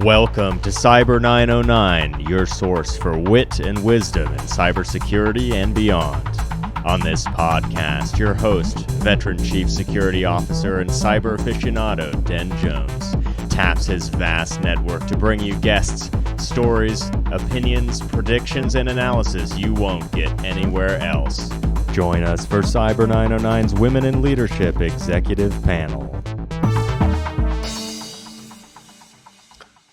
Welcome to Cyber909, your source for wit and wisdom in cybersecurity and beyond. On this podcast, your host, Veteran Chief Security Officer and cyber aficionado Den Jones, taps his vast network to bring you guests, stories, opinions, predictions, and analysis you won't get anywhere else. Join us for Cyber909's Women in Leadership Executive Panel.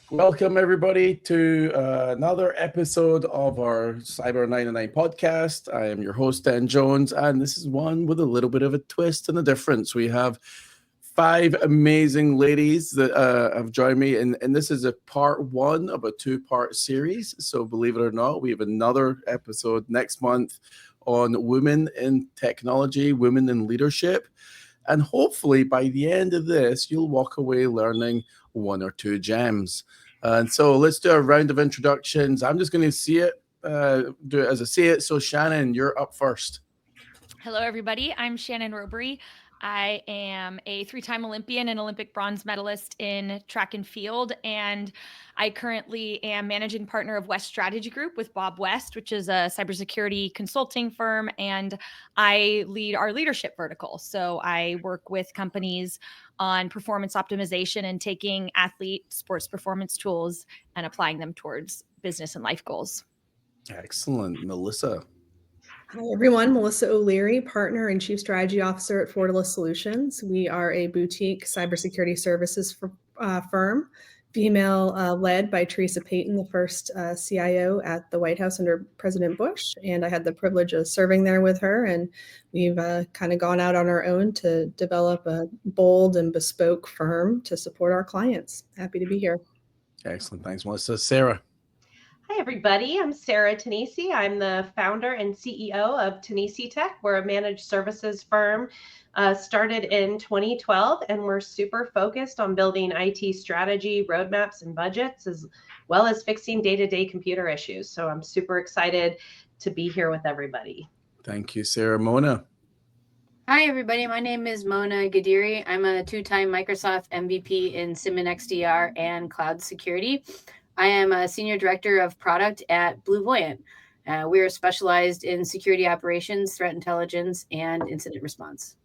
Welcome, everybody, to another episode of our Cyber909 podcast. I am your host, Dan Jones, and this is one with a little bit of a twist and a difference. We have 5 amazing ladies that have joined me, and this is a part 1 of a 2-part series. So believe it or not, we have another episode next month on women in technology, women in leadership. And hopefully by the end of this, you'll walk away learning 1 or 2 gems. And so let's do a round of introductions. I'm just going to do it as I see it. So Shannon, you're up first. Hello, everybody. I'm Shannon Rowbury. I am a 3-time Olympian and Olympic bronze medalist in track and field, and I currently am managing partner of West Strategy Group with Bob West, which is a cybersecurity consulting firm, and I lead our leadership vertical. So I work with companies on performance optimization and taking athlete sports performance tools and applying them towards business and life goals. Excellent. Melissa. Hi, everyone. Melissa O'Leary, partner and chief strategy officer at Fortalus Solutions. We are a boutique cybersecurity services firm, female-led by Teresa Payton, the first CIO at the White House under President Bush. And I had the privilege of serving there with her. And we've kind of gone out on our own to develop a bold and bespoke firm to support our clients. Happy to be here. Excellent. Thanks, Melissa. Sarah. Hi, everybody. I'm Sarah Tenisi. I'm the founder and CEO of Tenisi Tech. We're a managed services firm, started in 2012, and we're super focused on building IT strategy, roadmaps, and budgets, as well as fixing day-to-day computer issues. So I'm super excited to be here with everybody. Thank you, Sarah. Mona. Hi, everybody. My name is Mona Gadiri. I'm a 2-time Microsoft MVP in SIEM and XDR and cloud security. I am a senior director of product at Blue Voyant. We are specialized in security operations, threat intelligence, and incident response.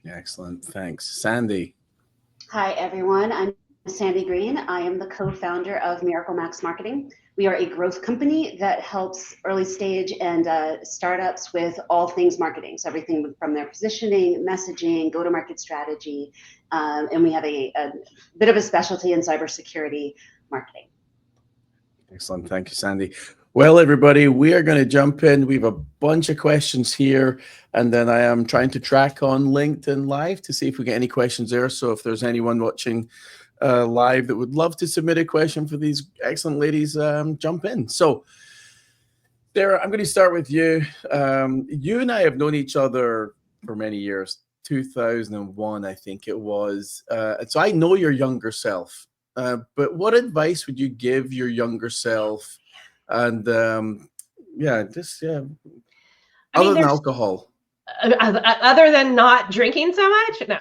Excellent. Thanks. Sandy. Hi, everyone. I'm Sandy Green. I am the co-founder of Miracle Max Marketing. We are a growth company that helps early stage and startups with all things marketing. So everything from their positioning, messaging, go-to-market strategy. And we have a bit of a specialty in cybersecurity marketing. Excellent. Thank you, Sandy. Well, everybody, we are going to jump in. We have a bunch of questions here, and then I am trying to track on LinkedIn Live to see if we get any questions there. So if there's anyone watching live that would love to submit a question for these excellent ladies, jump in. So, Sarah, I'm going to start with you. You and I have known each other for many years, 2001, I think it was. So I know your younger self. But what advice would you give your younger self? And other than alcohol. Other than not drinking so much? No.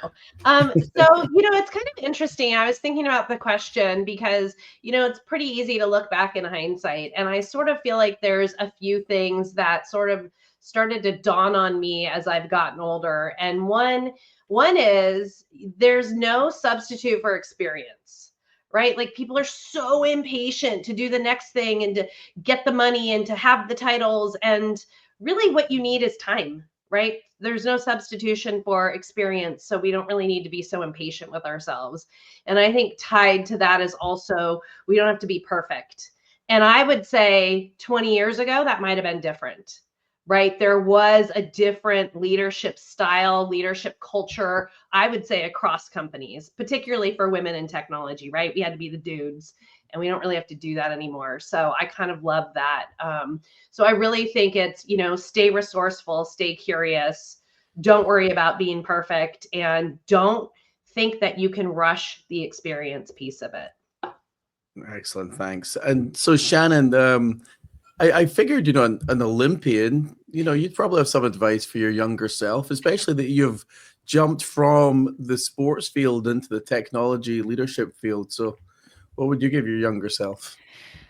So, it's kind of interesting. I was thinking about the question because, it's pretty easy to look back in hindsight. And I sort of feel like there's a few things that sort of started to dawn on me as I've gotten older. And one is there's no substitute for experience. Right? Like people are so impatient to do the next thing and to get the money and to have the titles. And really what you need is time, right? There's no substitution for experience. So we don't really need to be so impatient with ourselves. And I think tied to that is also, we don't have to be perfect. And I would say 20 years ago, that might've been different, right? There was a different leadership style, leadership culture, I would say across companies, particularly for women in technology, right? We had to be the dudes and we don't really have to do that anymore. So I kind of love that. So I really think it's, stay resourceful, stay curious, don't worry about being perfect, and don't think that you can rush the experience piece of it. Excellent. Thanks. And so Shannon, I figured, an Olympian, you'd probably have some advice for your younger self, especially that you've jumped from the sports field into the technology leadership field. So What would you give your younger self?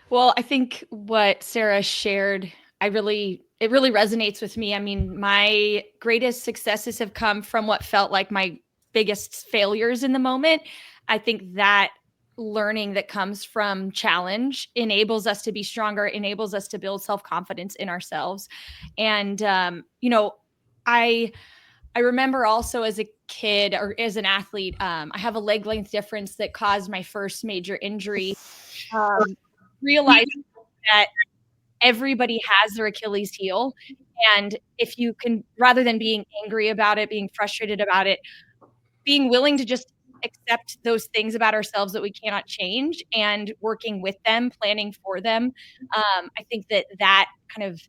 Well, I think what Sarah shared, it really resonates with me. I mean, my greatest successes have come from what felt like my biggest failures in the moment. I think that learning that comes from challenge enables us to be stronger, enables us to build self-confidence in ourselves. And I remember also as a kid or as an athlete, I have a leg length difference that caused my first major injury. Realizing that everybody has their Achilles heel. And if you can, rather than being angry about it, being frustrated about it, being willing to just accept those things about ourselves that we cannot change and working with them, planning for them. I think that kind of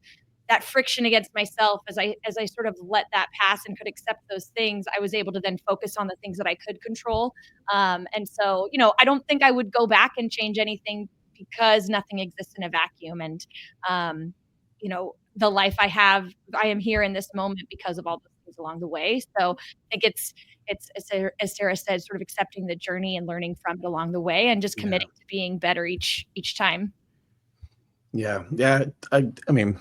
that friction against myself as I sort of let that pass and could accept those things, I was able to then focus on the things that I could control. And so, I don't think I would go back and change anything because nothing exists in a vacuum. And, the life I have, I am here in this moment because of all those things along the way. So I think it's as Sarah said, sort of accepting the journey and learning from it along the way and just committing to being better each time. Yeah. I mean,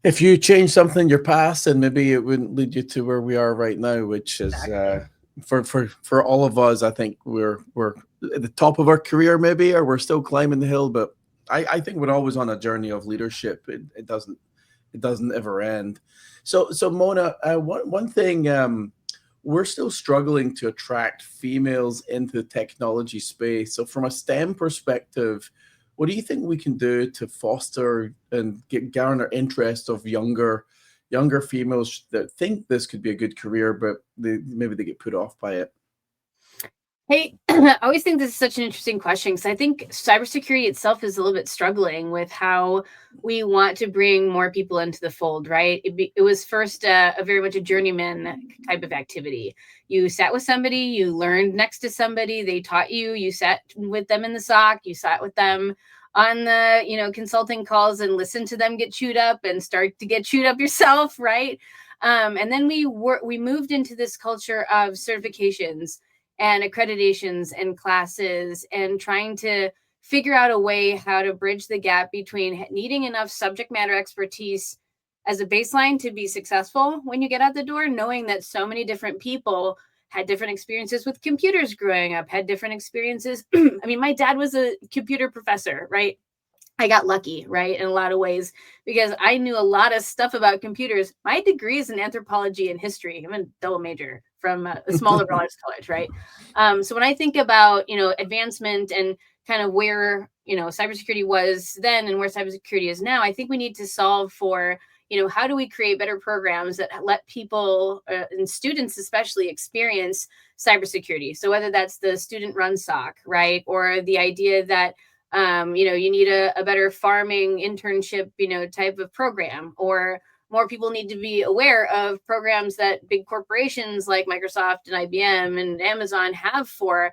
if you change something in your past, then maybe it wouldn't lead you to where we are right now, which is for all of us. I think we're at the top of our career, maybe, or we're still climbing the hill. But I think we're always on a journey of leadership. It doesn't ever end. So Mona, one thing. We're still struggling to attract females into the technology space. So from a STEM perspective, what do you think we can do to foster and garner interest of younger females that think this could be a good career, but maybe they get put off by it? Hey, I always think this is such an interesting question because I think cybersecurity itself is a little bit struggling with how we want to bring more people into the fold, right? It was first a very much a journeyman type of activity. You sat with somebody, you learned next to somebody, they taught you, you sat with them in the SOC, you sat with them on the consulting calls and listened to them get chewed up and start to get chewed up yourself, right? And then we moved into this culture of certifications and accreditations and classes and trying to figure out a way how to bridge the gap between needing enough subject matter expertise as a baseline to be successful when you get out the door, knowing that so many different people had different experiences with computers growing up, had different experiences. I mean, my dad was a computer professor, right? I got lucky, right, in a lot of ways, because I knew a lot of stuff about computers. My degree is in anthropology and history. I'm a double major from a small liberal arts college, right? So when I think about, advancement and kind of where, cybersecurity was then and where cybersecurity is now, I think we need to solve for, how do we create better programs that let people and students especially experience cybersecurity? So whether that's the student run SOC, right, or the idea that you need a better farming internship, type of program, or more people need to be aware of programs that big corporations like Microsoft and IBM and Amazon have for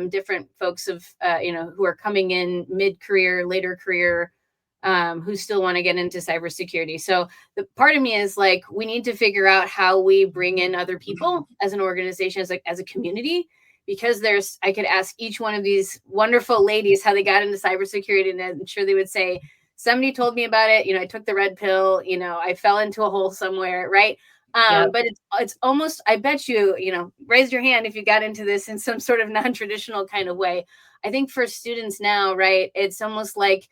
different folks of, who are coming in mid-career, later career, who still want to get into cybersecurity. So the part of me is like, we need to figure out how we bring in other people as an organization, as a community. Because I could ask each one of these wonderful ladies how they got into cybersecurity, and I'm sure they would say, somebody told me about it. I took the red pill, I fell into a hole somewhere. Right. But it's almost, I bet you, raise your hand if you got into this in some sort of non-traditional kind of way. I think for students now, right, it's almost like,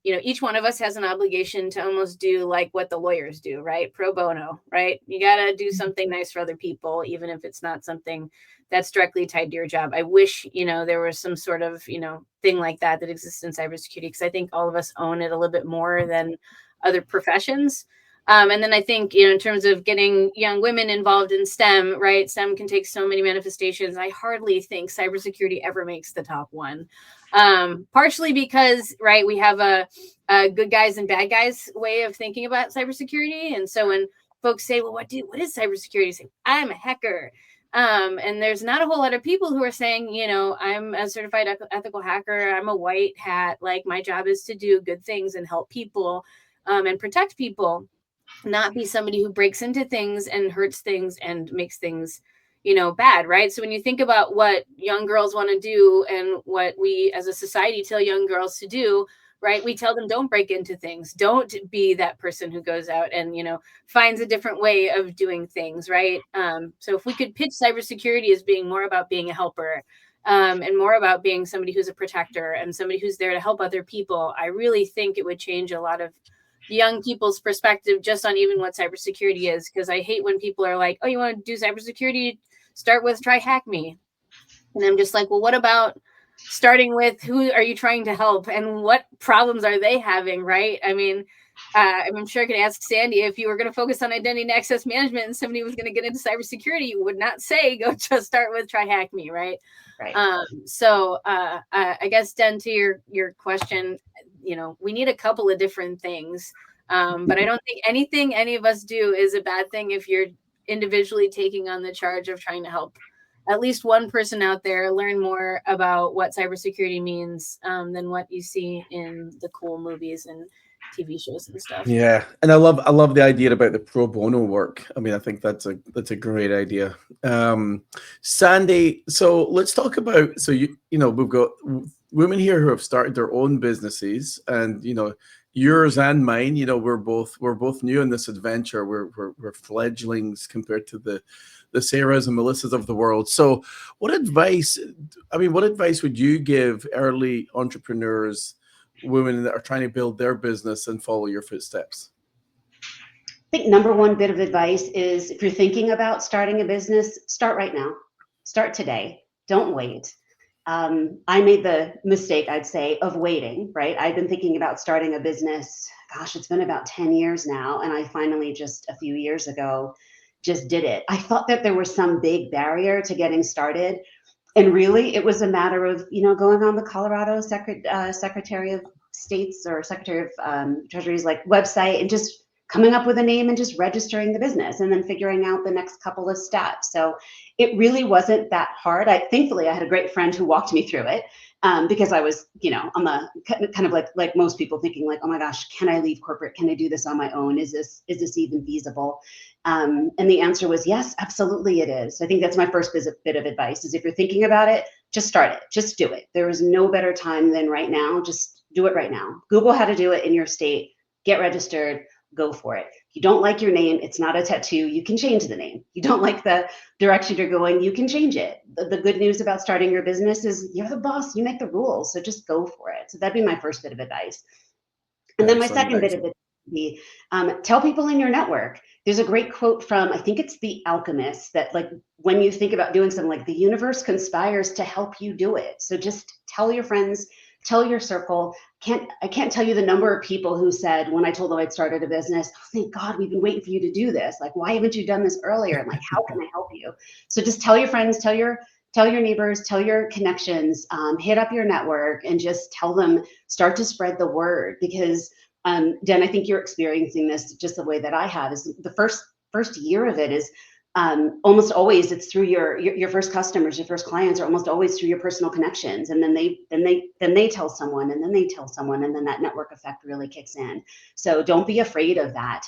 each one of us has an obligation to almost do like what the lawyers do, right? Pro bono, right? You got to do something nice for other people, even if it's not something that's directly tied to your job. I wish, there was some sort of, thing like that exists in cybersecurity, because I think all of us own it a little bit more than other professions. And then I think, in terms of getting young women involved in STEM, right? STEM can take so many manifestations. I hardly think cybersecurity ever makes the top one. Partially because, right, we have a good guys and bad guys way of thinking about cybersecurity. And so when folks say, well, what is cybersecurity? Say, I'm a hacker. And there's not a whole lot of people who are saying, I'm a certified ethical hacker. I'm a white hat. Like, my job is to do good things and help people and protect people, not be somebody who breaks into things and hurts things and makes things, bad, right? So when you think about what young girls want to do and what we as a society tell young girls to do, right? We tell them, don't break into things. Don't be that person who goes out and, finds a different way of doing things, right? So if we could pitch cybersecurity as being more about being a helper, and more about being somebody who's a protector and somebody who's there to help other people, I really think it would change a lot of young people's perspective just on even what cybersecurity is. Because I hate when people are like, oh, you want to do cybersecurity? Start with try hack me. And I'm just like, well, what about starting with who are you trying to help and what problems are they having, right? I mean, I'm sure I could ask Sandy, if you were going to focus on identity and access management and somebody was going to get into cybersecurity, you would not say go just start with try hack me, right? Right. So I guess, Den, to your question, we need a couple of different things, but I don't think anything any of us do is a bad thing if you're individually taking on the charge of trying to help at least one person out there learn more about what cybersecurity means than what you see in the cool movies and TV shows and stuff. Yeah, and I love the idea about the pro bono work. I mean, I think that's a great idea. Sandy, so let's talk about, we've got women here who have started their own businesses, and yours and mine. We're both new in this adventure. We're fledglings compared to the Sarahs and Melissas of the world. So what advice would you give early entrepreneurs, women that are trying to build their business and follow your footsteps? I think number one bit of advice is, if you're thinking about starting a business, start right now. Start today. Don't wait. I made the mistake, I'd say, of waiting, right? I've been thinking about starting a business, gosh, it's been about 10 years now. And I finally just a few years ago just did it. I thought that there was some big barrier to getting started. And really, it was a matter of, going on the Colorado Secretary of State's or Secretary of Treasury's website and just coming up with a name and just registering the business and then figuring out the next couple of steps. So it really wasn't that hard. Thankfully, I had a great friend who walked me through it, because I was, on the kind of like most people thinking oh my gosh, can I leave corporate? Can I do this on my own? Is this even feasible? And the answer was yes, absolutely it is. I think that's my first bit of advice is, if you're thinking about it, just start it, just do it. There is no better time than right now. Just do it right now. Google how to do it in your state, get registered, go for it. If you don't like your name, it's not a tattoo, you can change the name. You don't like the direction you're going, you can change it. The good news about starting your business is you're the boss, you make the rules, so just go for it. So that'd be my first bit of advice. And then my second bit of advice would be, tell people in your network. There's a great quote from, I think it's The Alchemist, that when you think about doing something, the universe conspires to help you do it. So just tell your friends, tell your circle. I can't tell you the number of people who said, when I told them I'd started a business, oh, thank God, we've been waiting for you to do this. Why haven't you done this earlier? And how can I help you? So just tell your friends, tell your neighbors, tell your connections, hit up your network and just tell them, start to spread the word. Because Jen, I think you're experiencing this just the way that I have. Is the first year of it is almost always it's through your first customers, your first clients are almost always through your personal connections, and then they tell someone, and then they tell someone, and then that network effect really kicks in. So don't be afraid of that.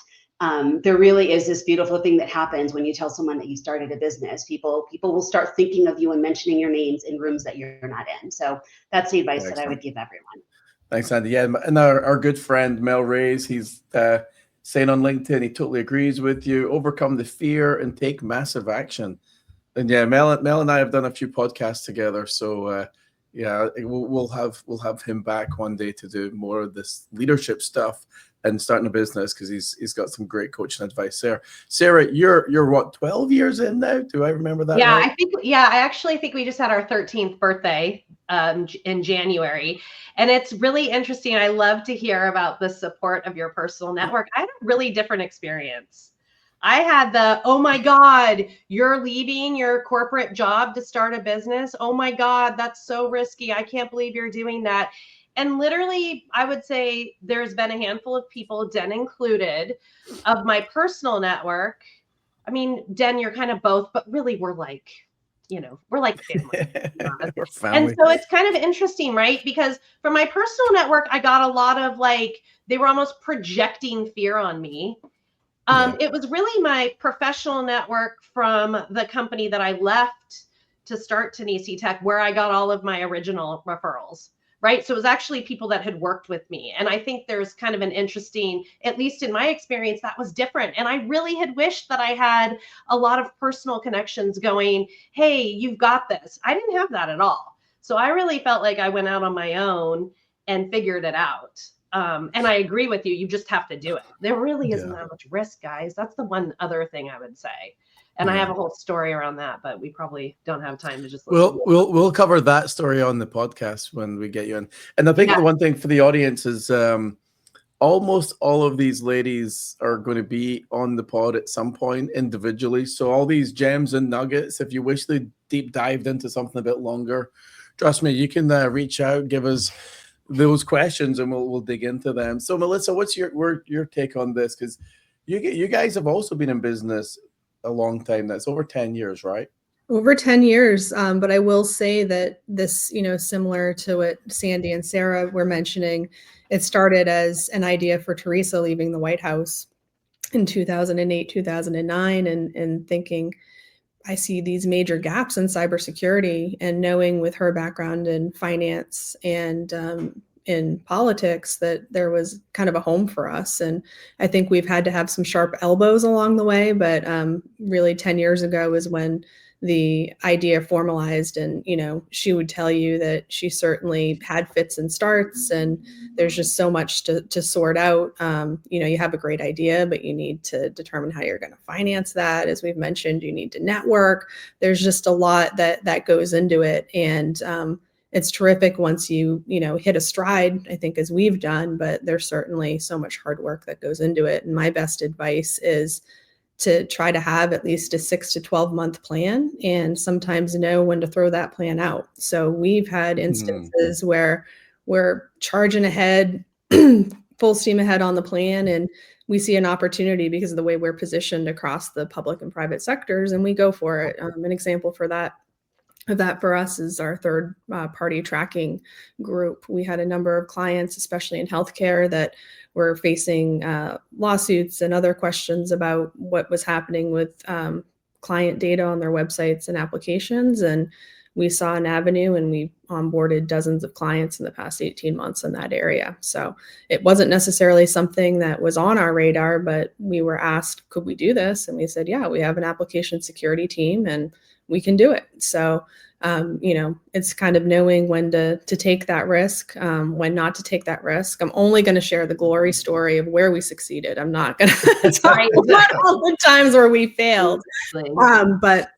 There really is this beautiful thing that happens when you tell someone that you started a business. People will start thinking of you and mentioning your names in rooms that you're not in. So that's the advice that I would give everyone. Thanks, Andy. Yeah, and our good friend Mel Reyes, he's saying on LinkedIn, he totally agrees with you. Overcome the fear and take massive action. And yeah, Mel and I have done a few podcasts together, so we'll have him back one day to do more of this leadership stuff and starting a business, because he's got some great coaching advice there. Sarah, you're what, 12 years in now? Do I remember that? Yeah, right? I actually think we just had our 13th birthday in January. And it's really interesting. I love to hear about the support of your personal network. I had a really different experience. I had the, oh my God, you're leaving your corporate job to start a business. Oh my God, that's so risky. I can't believe you're doing that. And literally, I would say there's been a handful of people, Den included, of my personal network. I mean, Den, you're kind of both, but really we're like family. We're family. And so it's kind of interesting, right? Because from my personal network, I got a lot of they were almost projecting fear on me. It was really my professional network from the company that I left to start Tenisi Tech, where I got all of my original referrals, right? So it was actually people that had worked with me. And I think there's kind of an interesting, at least in my experience, that was different. And I really had wished that I had a lot of personal connections going, hey, you've got this. I didn't have that at all. So I really felt like I went out on my own and figured it out. And I agree with you. You just have to do it. There really isn't that much risk, guys. That's the one other thing I would say. And I have a whole story around that, but we probably don't have time to just listen. We'll cover that story on the podcast when we get you in. And I think the one thing for the audience is almost all of these ladies are going to be on the pod at some point individually. So all these gems and nuggets, if you wish they deep dived into something a bit longer, trust me, you can reach out, give us those questions, and we'll dig into them. So Melissa, what's your take on this? Because you guys have also been in business a long time. That's over 10 years, right? Over 10 years. But I will say that this, similar to what Sandy and Sarah were mentioning, it started as an idea for Teresa leaving the White House in 2008, 2009, and thinking, I see these major gaps in cybersecurity, and knowing with her background in finance and in politics that there was kind of a home for us. And I think we've had to have some sharp elbows along the way, but really 10 years ago is when the idea formalized. And, she would tell you that she certainly had fits and starts, and there's just so much to sort out. You have a great idea, but you need to determine how you're going to finance that. As we've mentioned, you need to network. There's just a lot that goes into it. And it's terrific once you hit a stride, I think, as we've done, but there's certainly so much hard work that goes into it. And my best advice is to try to have at least a 6 to 12 month plan, and sometimes know when to throw that plan out. So we've had instances where we're charging ahead, full steam ahead on the plan, and we see an opportunity because of the way we're positioned across the public and private sectors, and we go for it. An example for that for us is our third party tracking group. We had a number of clients, especially in healthcare, that were facing lawsuits and other questions about what was happening with client data on their websites and applications. And we saw an avenue, and we onboarded dozens of clients in the past 18 months in that area. So it wasn't necessarily something that was on our radar, but we were asked, could we do this? And we said, yeah, we have an application security team and we can do it. So, it's kind of knowing when to take that risk, when not to take that risk. I'm only going to share the glory story of where we succeeded. I'm not going to talk about all the times where we failed. But,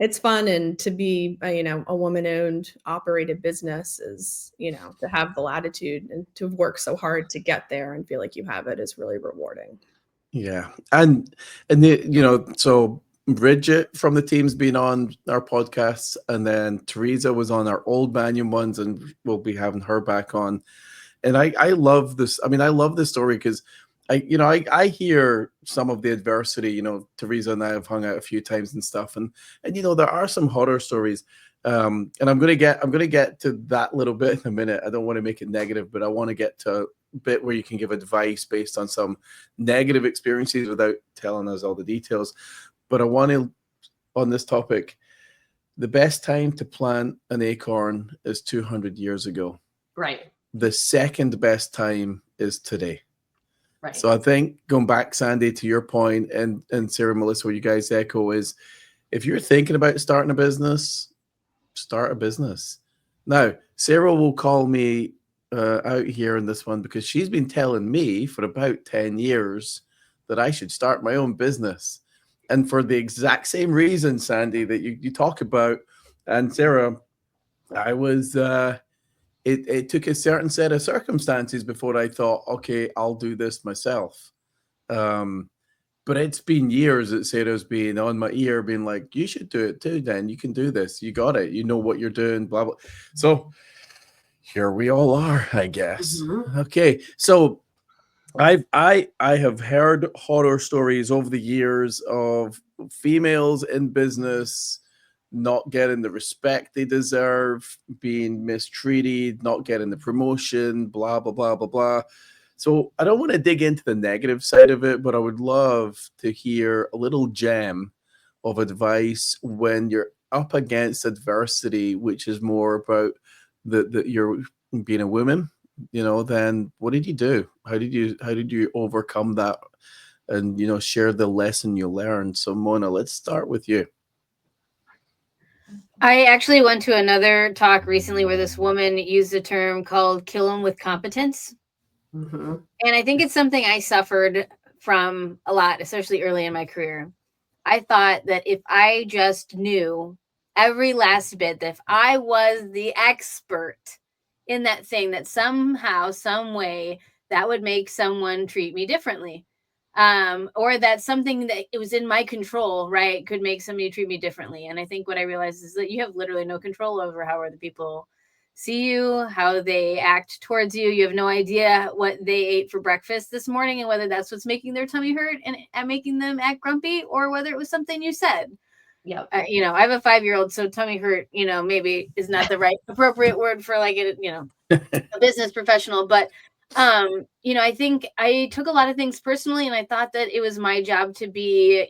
it's fun, and to be, a woman-owned, operated business is, to have the latitude and to have worked so hard to get there and feel like you have it is really rewarding. Yeah, and so Bridget from the team's been on our podcasts, and then Teresa was on our old Banyan ones, and we'll be having her back on. And I love this. I mean, I love this story because I hear some of the adversity. Teresa and I have hung out a few times and stuff, and there are some horror stories. And I'm gonna get to that little bit in a minute. I don't want to make it negative, but I want to get to a bit where you can give advice based on some negative experiences without telling us all the details. But I want to, on this topic, the best time to plant an acorn is 200 years ago. Right. The second best time is today. Right. So I think, going back, Sandy, to your point, and Sarah, Melissa, what you guys echo is, if you're thinking about starting a business, start a business. Now, Sarah will call me out here in this one, because she's been telling me for about 10 years that I should start my own business. And for the exact same reason, Sandy, that you talk about, and Sarah, I was, it took a certain set of circumstances before I thought, okay, I'll do this myself. But it's been years that Sarah's been on my ear, being like, you should do it too, Dan. You can do this. You got it. You know what you're doing, blah, blah. So here we all are, I guess. Mm-hmm. Okay. So I have heard horror stories over the years of females in business not getting the respect they deserve, being mistreated, not getting the promotion, blah, blah, blah, blah, blah. So I don't want to dig into the negative side of it, but I would love to hear a little gem of advice when you're up against adversity, which is more about you're being a woman, then what did you do? How did you overcome that and, share the lesson you learned? So Mona, let's start with you. I actually went to another talk recently where this woman used a term called "kill them with competence." Mm-hmm. And I think it's something I suffered from a lot, especially early in my career. I thought that if I just knew every last bit, that if I was the expert in that thing, that somehow, some way, that would make someone treat me differently. Or that something that it was in my control, right, could make somebody treat me differently. And I think what I realized is that you have literally no control over how other people see you, how they act towards you. You have no idea what they ate for breakfast this morning and whether that's what's making their tummy hurt and making them act grumpy, or whether it was something you said. Yep. I have a 5-year-old, so tummy hurt, maybe is not the right appropriate word for like it, a business professional. But I think I took a lot of things personally, and I thought that it was my job to be,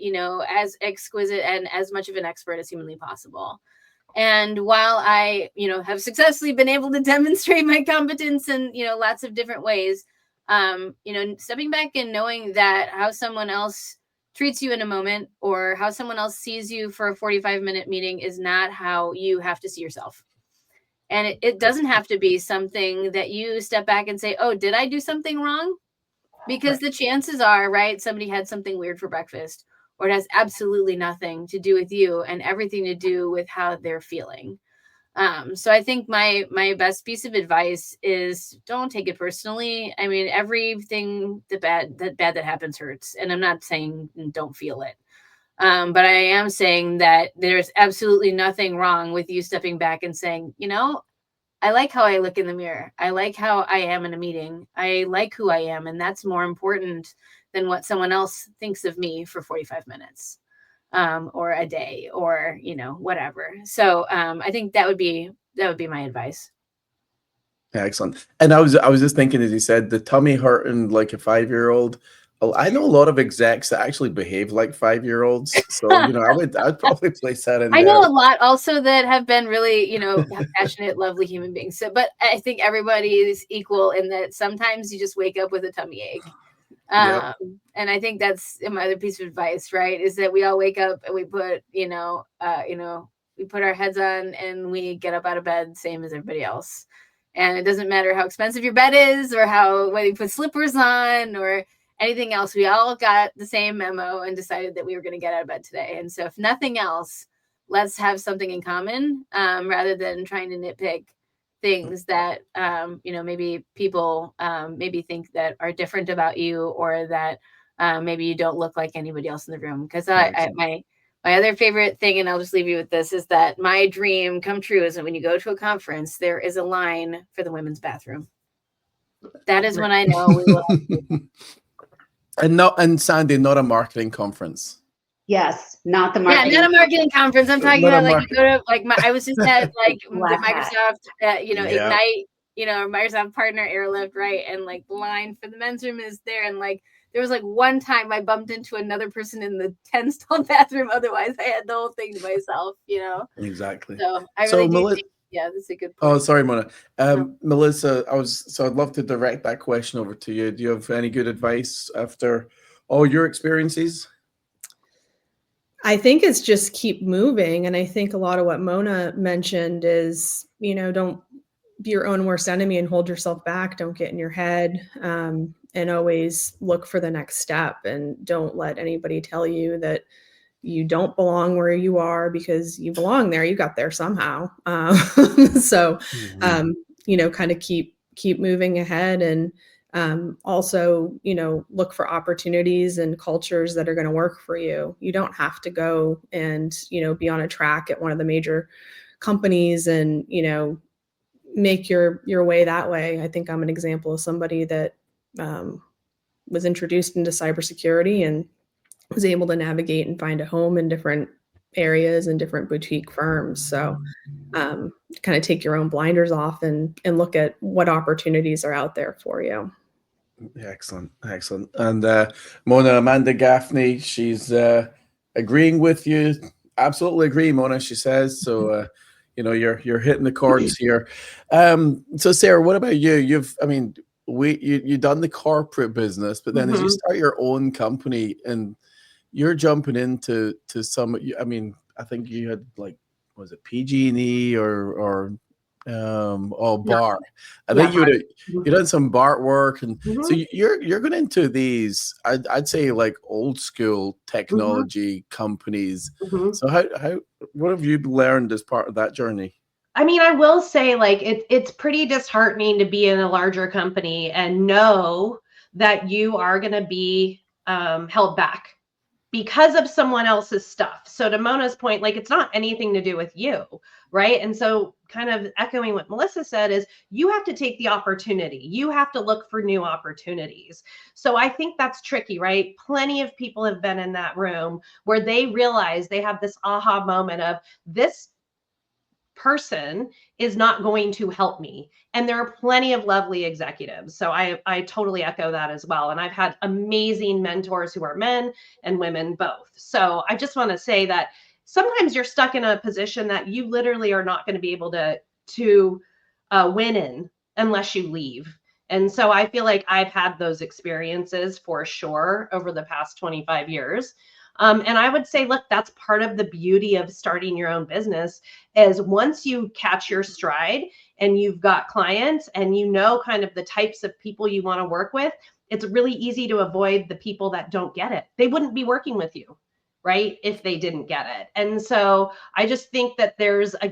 as exquisite and as much of an expert as humanly possible. And while I, have successfully been able to demonstrate my competence in, lots of different ways, stepping back and knowing that how someone else treats you in a moment or how someone else sees you for a 45-minute meeting is not how you have to see yourself. And it doesn't have to be something that you step back and say, oh, did I do something wrong? Because the chances are, right, somebody had something weird for breakfast, or it has absolutely nothing to do with you and everything to do with how they're feeling. So I think my best piece of advice is don't take it personally. I mean, everything bad that happens hurts. And I'm not saying don't feel it. But I am saying that there's absolutely nothing wrong with you stepping back and saying, I like how I look in the mirror. I like how I am in a meeting. I like who I am. And that's more important than what someone else thinks of me for 45 minutes or a day or, whatever. So I think that would be my advice. Excellent. And I was just thinking, as you said, the tummy hurting like a 5-year-old. I know a lot of execs that actually behave like 5-year-olds. So, I'd probably place that in I there. know a lot also that have been really, passionate, lovely human beings. So, but I think everybody is equal in that sometimes you just wake up with a tummy ache. Yep. And I think that's my other piece of advice, right? Is that we all wake up and we put, we put our heads on and we get up out of bed, same as everybody else. And it doesn't matter how expensive your bed is or whether you put slippers on or anything else. We all got the same memo and decided that we were going to get out of bed today. And so if nothing else, let's have something in common rather than trying to nitpick things that, maybe people maybe think that are different about you, or that maybe you don't look like anybody else in the room. Because my other favorite thing, and I'll just leave you with this, is that my dream come true is that when you go to a conference, there is a line for the women's bathroom. That is when I know we will. And Sandy, not a marketing conference. Yes, not the marketing. Yeah, not a marketing conference. I'm talking about like you go to I was just at like the Microsoft, Ignite, Microsoft partner Airlift, right? And like the line for the men's room is there, and like there was like one time I bumped into another person in the 10-stall bathroom. Otherwise, I had the whole thing to myself. Exactly. So I really do think, that's a good point. Oh, sorry, Mona. Melissa, I'd love to direct that question over to you. Do you have any good advice after all your experiences? I think it's just keep moving. And I think a lot of what Mona mentioned is, don't be your own worst enemy and hold yourself back. Don't get in your head, and always look for the next step, and don't let anybody tell you that you don't belong where you are, because you belong there. You got there somehow. So, kind of keep moving ahead, and also, look for opportunities and cultures that are going to work for you. You don't have to go and, be on a track at one of the major companies and, make your way that way. I think I'm an example of somebody that was introduced into cybersecurity and was able to navigate and find a home in different areas and different boutique firms. So kind of take your own blinders off and look at what opportunities are out there for you. Excellent. And Mona, Amanda Gaffney, she's agreeing with you. Absolutely agree, Mona. She says so. You're hitting the chords here. So Sarah, what about you? You done the corporate business, but then as you start your own company and you're jumping into some. I think you had was it PG&E or bar. I think you done some BART work, and so you're going into these. I'd say like old school technology companies. So what have you learned as part of that journey? I mean, I will say it's pretty disheartening to be in a larger company and know that you are going to be held back because of someone else's stuff. So to Mona's point, it's not anything to do with you, right? And so kind of echoing what Melissa said is you have to take the opportunity. You have to look for new opportunities. So I think that's tricky, right? Plenty of people have been in that room where they realize they have this aha moment of this person is not going to help me. And there are plenty of lovely executives. So I totally echo that as well. And I've had amazing mentors who are men and women both. So I just want to say that sometimes you're stuck in a position that you literally are not going to be able to win in unless you leave. And so I feel like I've had those experiences for sure over the past 25 years. And I would say, look, that's part of the beauty of starting your own business is once you catch your stride and you've got clients and you know kind of the types of people you want to work with, it's really easy to avoid the people that don't get it. They wouldn't be working with you, right, if they didn't get it. And so I just think that there's a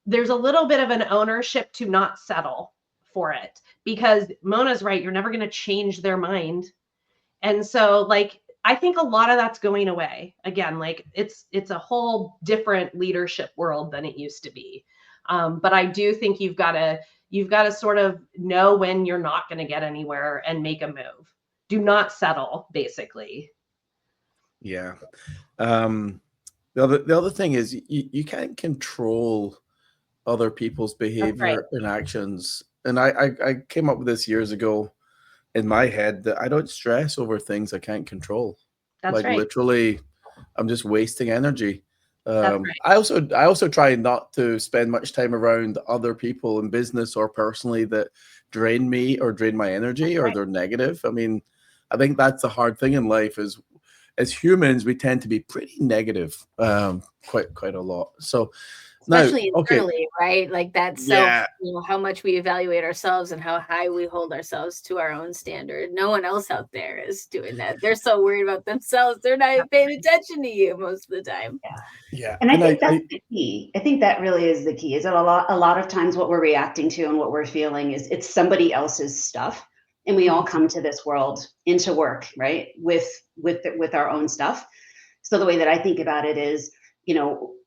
little bit of an ownership to not settle for it, because Mona's right, you're never going to change their mind. And so I think a lot of that's going away. Again, it's a whole different leadership world than it used to be. But I do think you've got to sort of know when you're not going to get anywhere and make a move. Do not settle, basically. Yeah. The other thing is you can't control other people's behavior and actions. And I came up with this years ago in my head that I don't stress over things I can't control. That's right. Literally, I'm just wasting energy. That's right. I also try not to spend much time around other people in business or personally that drain me or drain my energy or they're negative. I mean, I think that's the hard thing in life is as humans, we tend to be pretty negative quite a lot. So especially internally, right? That's how much we evaluate ourselves and how high we hold ourselves to our own standard. No one else out there is doing that. They're so worried about themselves. They're not even paying attention to you most of the time. Yeah. And I think that's the key. I think that really is the key, is that a lot of times what we're reacting to and what we're feeling is it's somebody else's stuff. And we all come to this world into work, right? With our own stuff. So the way that I think about it is,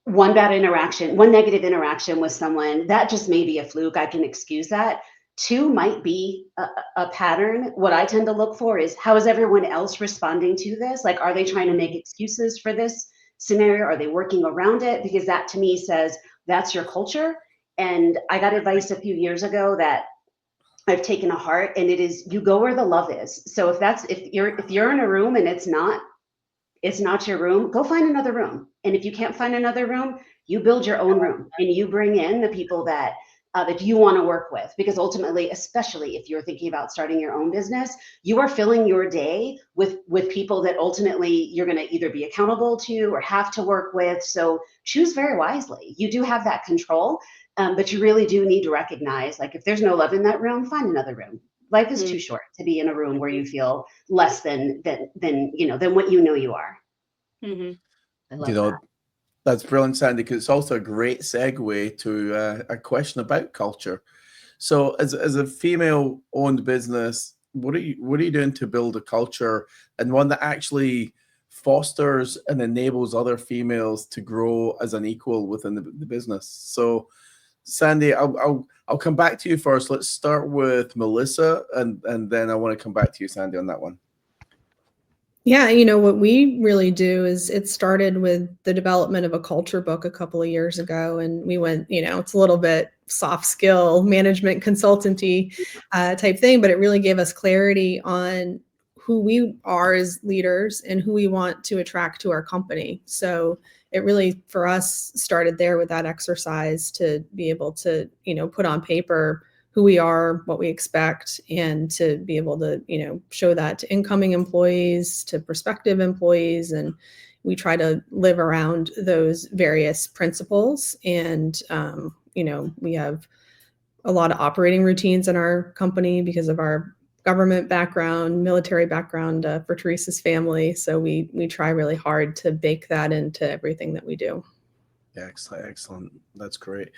one negative interaction with someone, that just may be a fluke. I can excuse that. 2 might be a pattern. What I tend to look for is how is everyone else responding to this? Are they trying to make excuses for this scenario? Are they working around it? Because that to me says that's your culture. And I got advice a few years ago that I've taken to heart, and it is you go where the love is. So if you're in a room and it's not your room, go find another room. And if you can't find another room, you build your own room and you bring in the people that you want to work with. Because ultimately, especially if you're thinking about starting your own business, you are filling your day with people that ultimately you're going to either be accountable to or have to work with. So choose very wisely. You do have that control, but you really do need to recognize, if there's no love in that room, find another room. Life is too short to be in a room where you feel less than what you are. I love that. That's brilliant, Sandy, because it's also a great segue to a question about culture. So, as a female-owned business, what are you doing to build a culture and one that actually fosters and enables other females to grow as an equal within the business? So, Sandy, I'll come back to you first. Let's start with Melissa, and then I want to come back to you, Sandy, on that one. Yeah, what we really do is it started with the development of a culture book a couple of years ago. And we went, it's a little bit soft skill management consultancy type thing, but it really gave us clarity on who we are as leaders and who we want to attract to our company. So it really, for us, started there with that exercise to be able to, put on paper who we are, what we expect, and to be able to, show that to incoming employees, to prospective employees. And we try to live around those various principles. And, we have a lot of operating routines in our company because of our government background, military background for Teresa's family. So we try really hard to bake that into everything that we do. Excellent. That's great.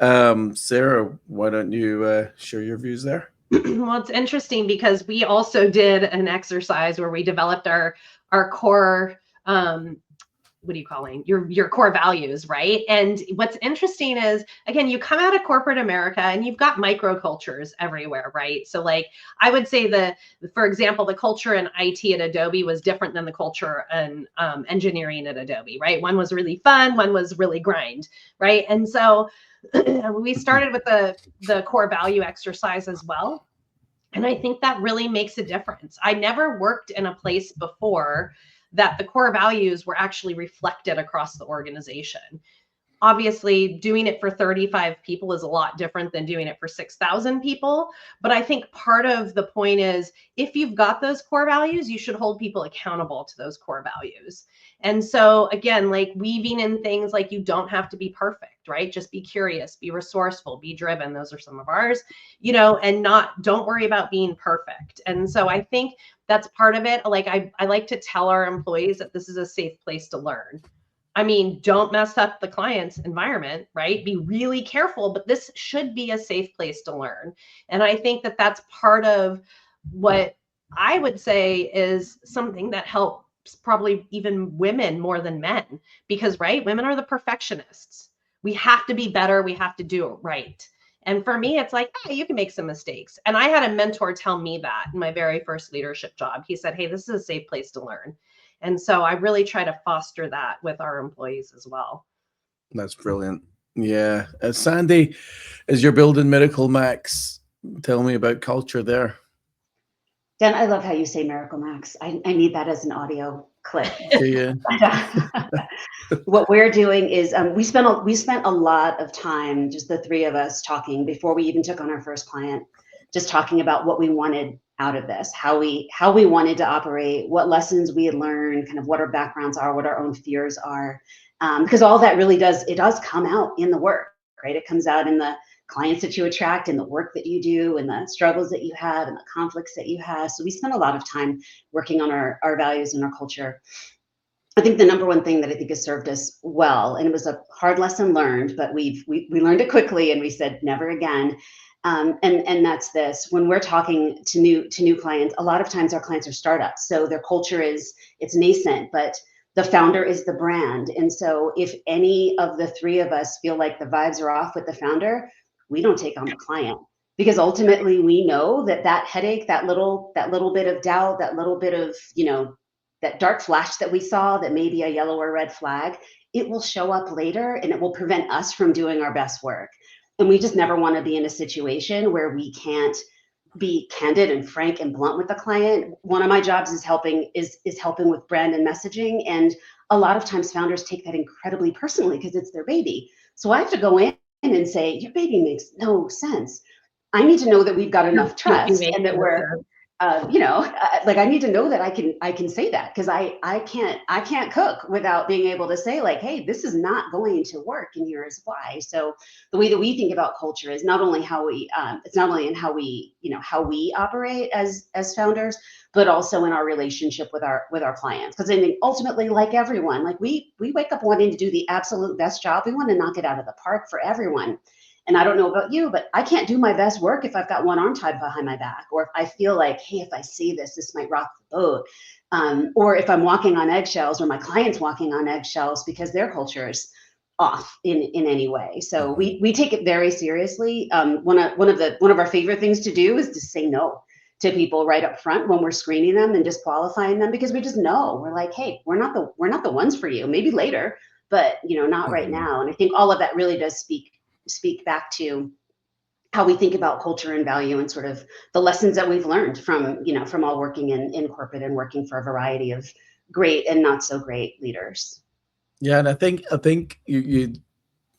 Sarah, why don't you share your views there? Well, it's interesting because we also did an exercise where we developed our core, what are you calling your core values, right? And what's interesting is, again, you come out of corporate America and you've got microcultures everywhere, right? So like, I would say for example, the culture in IT at Adobe was different than the culture in engineering at Adobe, right? One was really fun, one was really grind, right? And so we started with the core value exercise as well. And I think that really makes a difference. I never worked in a place before that the core values were actually reflected across the organization. Obviously, doing it for 35 people is a lot different than doing it for 6,000 people. But I think part of the point is, if you've got those core values, you should hold people accountable to those core values. And so again, like weaving in things like you don't have to be perfect, right? Just be curious, be resourceful, be driven. Those are some of ours, and don't worry about being perfect. And so I think that's part of it. Like I like to tell our employees that this is a safe place to learn. I mean, don't mess up the client's environment, right? Be really careful, but this should be a safe place to learn. And I think that that's part of what I would say is something that helps probably even women more than men, because, right, women are the perfectionists. We have to be better. We have to do it right. And for me, it's like, hey, you can make some mistakes. And I had a mentor tell me that in my very first leadership job. He said, hey, this is a safe place to learn. And so I really try to foster that with our employees as well. That's brilliant. Yeah. Sandy, as you're building Miracle Max, tell me about culture there. Dan, I love how you say Miracle Max. I need that as an audio clip. Yeah. What we're doing is we spent a lot of time, just the three of us, talking before we even took on our first client, just talking about what we wanted out of this, how we wanted to operate, what lessons we had learned, kind of what our backgrounds are, what our own fears are, because all that really does come out in the work, right? It comes out in the clients that you attract, and the work that you do, and the struggles that you have, and the conflicts that you have. So we spent a lot of time working on our values and our culture. I think the number one thing that I think has served us well, and it was a hard lesson learned, but we learned it quickly, and we said never again. And that's this: when we're talking to new clients, a lot of times our clients are startups, so their culture it's nascent, but the founder is the brand. And so if any of the three of us feel like the vibes are off with the founder, we don't take on the client, because ultimately we know that headache, that little bit of doubt, that little bit of, that dark flash that we saw, that may be a yellow or red flag, it will show up later, and it will prevent us from doing our best work. And we just never want to be in a situation where we can't be candid and frank and blunt with the client. One of my jobs is helping with brand and messaging. And a lot of times founders take that incredibly personally because it's their baby. So I have to go in and say, your baby makes no sense. I need to know that we've got enough trust, and that we're, like, I need to know that I can say that, because I can't cook without being able to say, like, hey, this is not going to work, and here is why. So the way that we think about culture is not only how we operate as founders, but also in our relationship with our clients. Because I think ultimately, like everyone, like we wake up wanting to do the absolute best job. We want to knock it out of the park for everyone. And I don't know about you, but I can't do my best work if I've got one arm tied behind my back, or if I feel like, hey, if I say this might rock the boat. Or if I'm walking on eggshells, or my client's walking on eggshells because their culture is off in any way. So we take it very seriously. One of our favorite things to do is to say no to people right up front when we're screening them and disqualifying them, because we just know, we're like, hey, we're not the ones for you. Maybe later, but not right now. And I think all of that really does speak back to how we think about culture and value, and sort of the lessons that we've learned from, you know, from all working in corporate and working for a variety of great and not so great leaders. Yeah, and I think you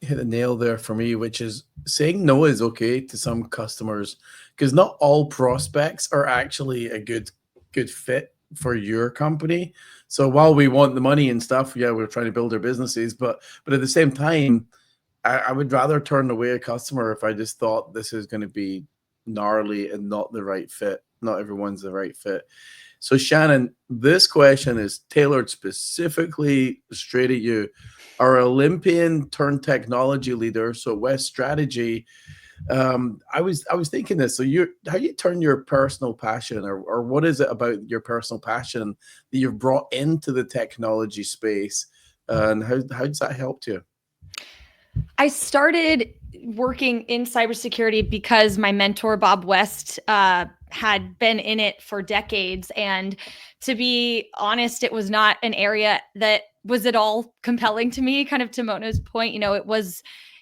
hit a nail there for me, which is saying no is okay to some customers, because not all prospects are actually a good fit for your company. So while we want the money and stuff, yeah, we're trying to build our businesses, but at the same time, I would rather turn away a customer if I just thought this is going to be gnarly and not the right fit. Not everyone's the right fit. So Shannon, this question is tailored specifically straight at you. Our Olympian turned technology leader, so West Strategy. I was thinking this. So how you turn your personal passion, or what is it about your personal passion that you've brought into the technology space, and how does that help you? I started working in cybersecurity because my mentor, Bob West, had been in it for decades. And to be honest, it was not an area that was at all compelling to me. Kind of to Mona's point,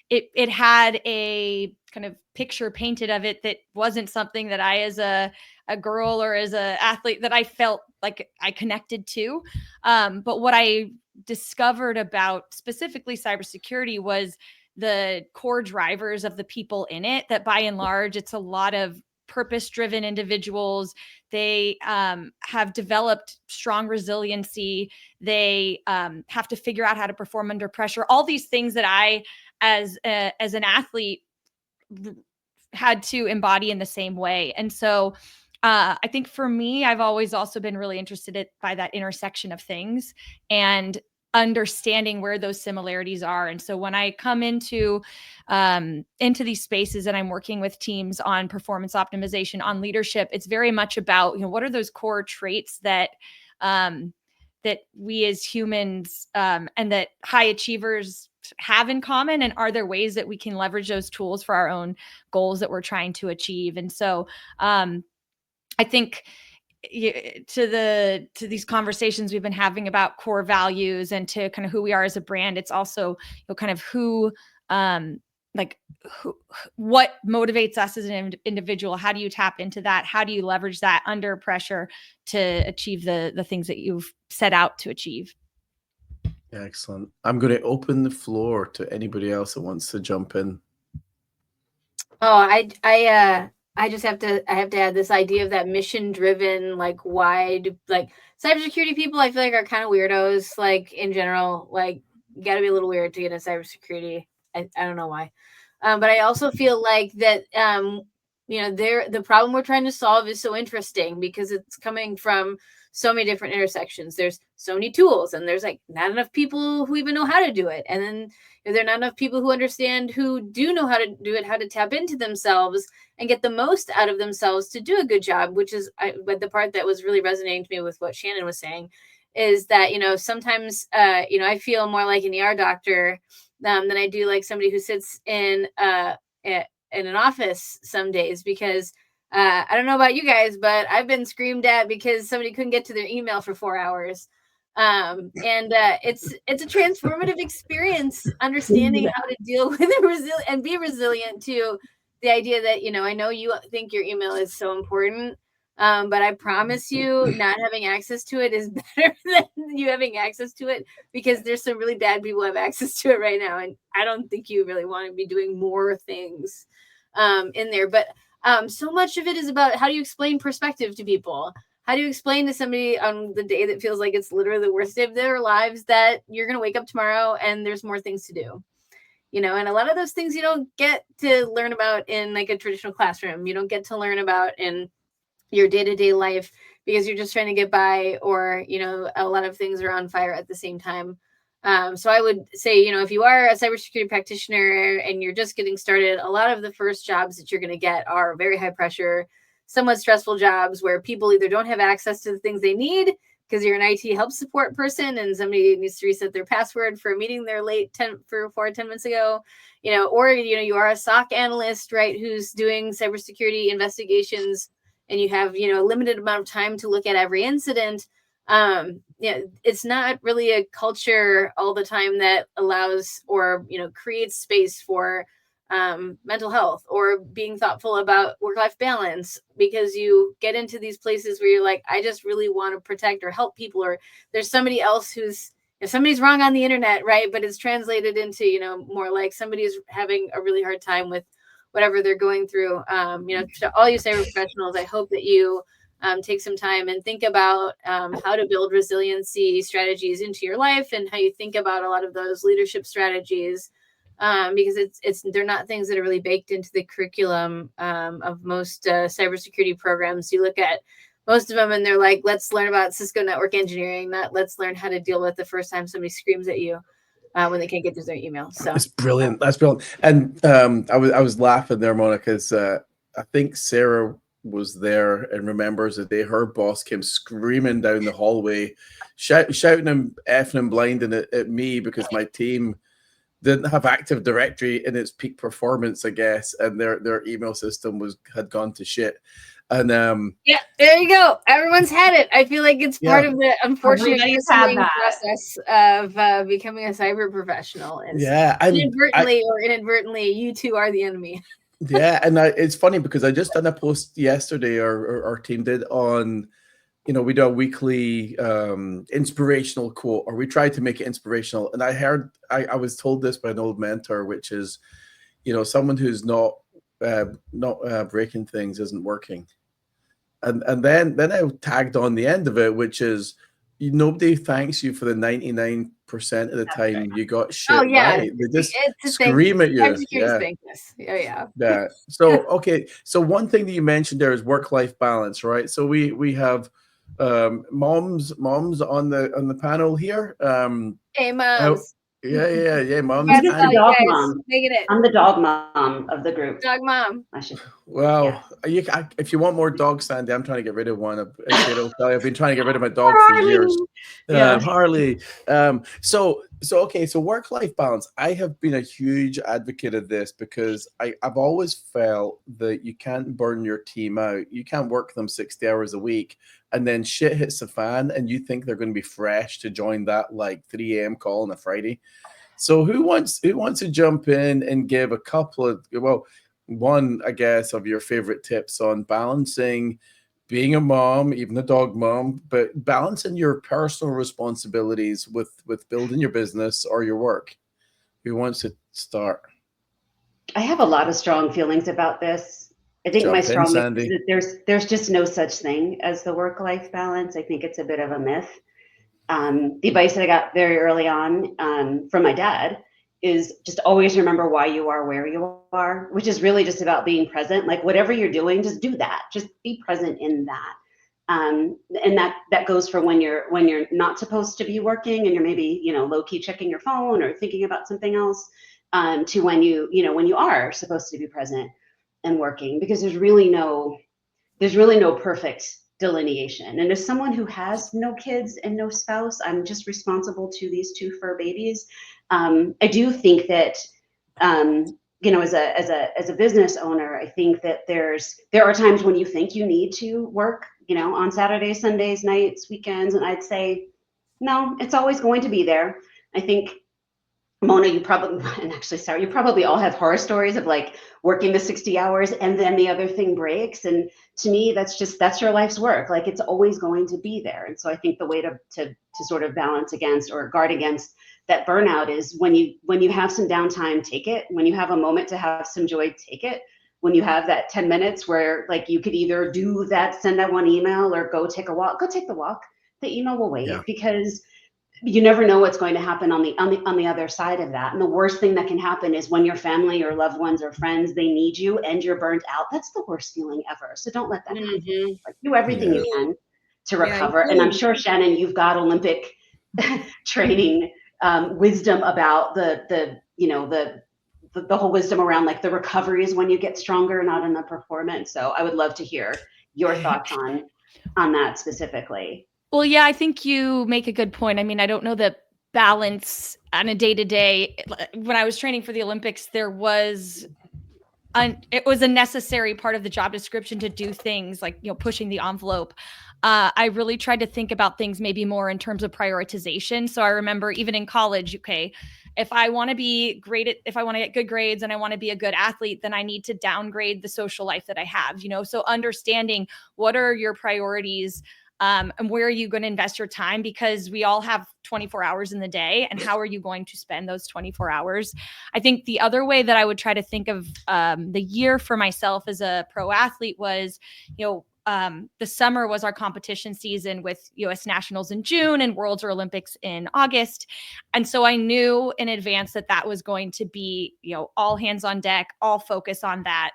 it had a kind of picture painted of it that wasn't something that I, as a girl or as an athlete, that I felt like I connected to. But what I discovered about specifically cybersecurity was the core drivers of the people in it, that by and large, it's a lot of purpose-driven individuals. They have developed strong resiliency. They have to figure out how to perform under pressure. All these things that I, as an athlete, had to embody in the same way. And so I think for me, I've always also been really interested by that intersection of things and understanding where those similarities are. And so when I come into these spaces and I'm working with teams on performance optimization, on leadership, it's very much about, what are those core traits that that we as humans and that high achievers have in common, and are there ways that we can leverage those tools for our own goals that we're trying to achieve? And so I think to these conversations we've been having about core values and to kind of who we are as a brand, it's also kind of what motivates us as an individual. How do you tap into that? How do you leverage that under pressure to achieve the things that you've set out to achieve? Excellent. I'm going to open the floor to anybody else that wants to jump in. Oh, I just have to add this idea of that mission driven, like, why do, like, cybersecurity people, I feel like, are kind of weirdos, like, in general. Like, you got to be a little weird to get into cybersecurity. I don't know why. But I also feel like that, the problem we're trying to solve is so interesting because it's coming from so many different intersections. There's so many tools, and there's like not enough people who even know how to do it. And then there are not enough people who understand, who do know how to do it, how to tap into themselves and get the most out of themselves to do a good job, which is the part that was really resonating to me with what Shannon was saying, is that, sometimes, I feel more like an ER doctor than I do like somebody who sits in an office some days, because I don't know about you guys, but I've been screamed at because somebody couldn't get to their email for 4 hours. And it's a transformative experience, understanding how to deal with it and be resilient to the idea that, I know you think your email is so important, but I promise you, not having access to it is better than you having access to it, because there's some really bad people who have access to it right now. And I don't think you really want to be doing more things in there. But so much of it is about, how do you explain perspective to people? How do you explain to somebody on the day that feels like it's literally the worst day of their lives that you're going to wake up tomorrow and there's more things to do? And a lot of those things you don't get to learn about in like a traditional classroom. You don't get to learn about in your day-to-day life because you're just trying to get by, or, a lot of things are on fire at the same time. So I would say, if you are a cybersecurity practitioner and you're just getting started, a lot of the first jobs that you're going to get are very high pressure, somewhat stressful jobs where people either don't have access to the things they need because you're an IT help support person and somebody needs to reset their password for a meeting they're late 10 minutes ago, or, you are a SOC analyst, right, who's doing cybersecurity investigations, and you have, a limited amount of time to look at every incident. It's not really a culture all the time that allows or, creates space for mental health, or being thoughtful about work-life balance, because you get into these places where you're like, I just really want to protect or help people, or there's somebody else who's, if somebody's wrong on the internet, right, but it's translated into, you know, more like somebody's having a really hard time with whatever they're going through. You know, to all you cyber professionals, I hope that you take some time and think about how to build resiliency strategies into your life, and how you think about a lot of those leadership strategies, because they're not things that are really baked into the curriculum of most cybersecurity programs. You look at most of them and they're like, let's learn about Cisco network engineering, not let's learn how to deal with the first time somebody screams at you when they can't get to their email. So that's brilliant. That's brilliant. And I was laughing there, Mona, because I think Sarah was there and remembers the day her boss came screaming down the hallway, shouting and effing and blinding at me because my team didn't have Active Directory in its peak performance, I guess, and their email system had gone to shit. And yeah, there you go. Everyone's had it. I feel like it's part of the unfortunate process of becoming a cyber professional. Inadvertently or inadvertently, you two are the enemy. Yeah, and it's funny because I just done a post yesterday, our team did, on, you know, we do a weekly inspirational quote, or we try to make it inspirational. And I was told this by an old mentor, which is, you know, someone who's not breaking things isn't working. And then I tagged on the end of it, which is, nobody thanks you for the 99% of the time you got shit right. They just scream at you. Yeah. So okay. So one thing that you mentioned there is work-life balance, right? So we have moms on the panel here. Hey, moms. Yeah, moms. I'm the dog mom. I'm the dog mom of the group. Dog mom. Well, if you want more dogs, Sandy, I'm trying to get rid of one. I've been trying to get rid of my dog for years. Harley. So work-life balance. I have been a huge advocate of this because I've always felt that you can't burn your team out. You can't work them 60 hours a week and then shit hits the fan and you think they're going to be fresh to join that like 3 a.m. call on a Friday. So who wants to jump in and give a couple of, one, I guess, of your favorite tips on balancing being a mom, even a dog mom, but balancing your personal responsibilities with building your business or your work? Who wants to start? I have a lot of strong feelings about this. I think my strongest is that there's just no such thing as the work-life balance. I think it's a bit of a myth. The advice that I got very early on from my dad is just always remember why you are where you are, which is really just about being present. Like whatever you're doing, just do that. Just be present in that. And that goes for when you're not supposed to be working and you're maybe, low-key checking your phone or thinking about something else, to when you are supposed to be present and working, because there's really no perfect delineation. And as someone who has no kids and no spouse, I'm just responsible to these 2 fur babies. I do think that, as a business owner, I think that there are times when you think you need to work, on Saturdays, Sundays, nights, weekends. And I'd say, no, it's always going to be there. I think, Mona, you probably all have horror stories of like working the 60 hours and then the other thing breaks. And to me, that's your life's work. Like it's always going to be there. And so I think the way to sort of balance against or guard against that burnout is when you have some downtime, take it. When you have a moment to have some joy, take it. When you have that 10 minutes where like you could either send that one email or go take a walk, go take the walk. The email will wait because you never know what's going to happen on the other side of that. And the worst thing that can happen is when your family or loved ones or friends, they need you and you're burnt out. That's the worst feeling ever. So don't let that happen. Like, do everything you can to recover. And I'm sure, Shannon, you've got Olympic training wisdom about the whole wisdom around like the recovery is when you get stronger, not in the performance. So I would love to hear your thoughts on that specifically. Well, yeah, I think you make a good point. I mean, I don't know that balance on a day-to-day. When I was training for the Olympics, it was a necessary part of the job description to do things like, pushing the envelope. I really tried to think about things maybe more in terms of prioritization. So I remember even in college, if I want to be great if I want to get good grades and I want to be a good athlete, then I need to downgrade the social life that I have, so understanding what are your priorities, and where are you going to invest your time? Because we all have 24 hours in the day, and how are you going to spend those 24 hours? I think the other way that I would try to think of the year for myself as a pro athlete was, the summer was our competition season with US Nationals in June and Worlds or Olympics in August. And so I knew in advance that that was going to be, all hands on deck, all focus on that.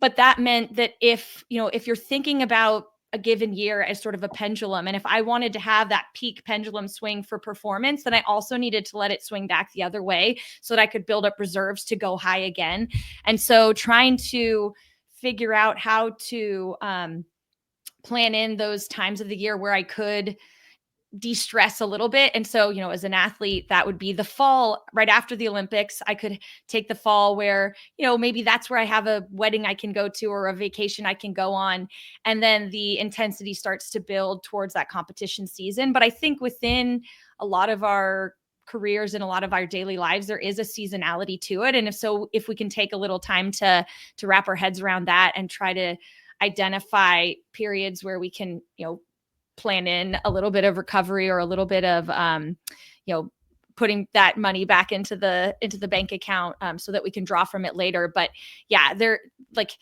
But that meant that if you're thinking about a given year as sort of a pendulum, and if I wanted to have that peak pendulum swing for performance, then I also needed to let it swing back the other way so that I could build up reserves to go high again. And so trying to figure out how to plan in those times of the year where I could de-stress a little bit. And so, as an athlete, that would be the fall right after the Olympics. I could take the fall where, maybe that's where I have a wedding I can go to or a vacation I can go on. And then the intensity starts to build towards that competition season. But I think within a lot of our careers and a lot of our daily lives, there is a seasonality to it. And if we can take a little time to wrap our heads around that and try to identify periods where we can, plan in a little bit of recovery or a little bit of, putting that money back into the bank account so that we can draw from it later. But yeah, they're like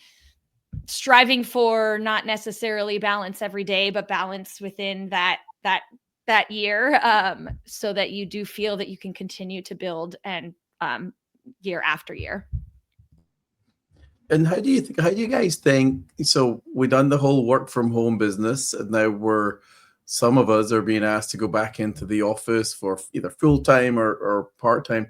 striving for not necessarily balance every day, but balance within that year, so that you do feel that you can continue to build and year after year. And how do you guys think? So we done the whole work from home business, and now some of us are being asked to go back into the office for either full time or part time.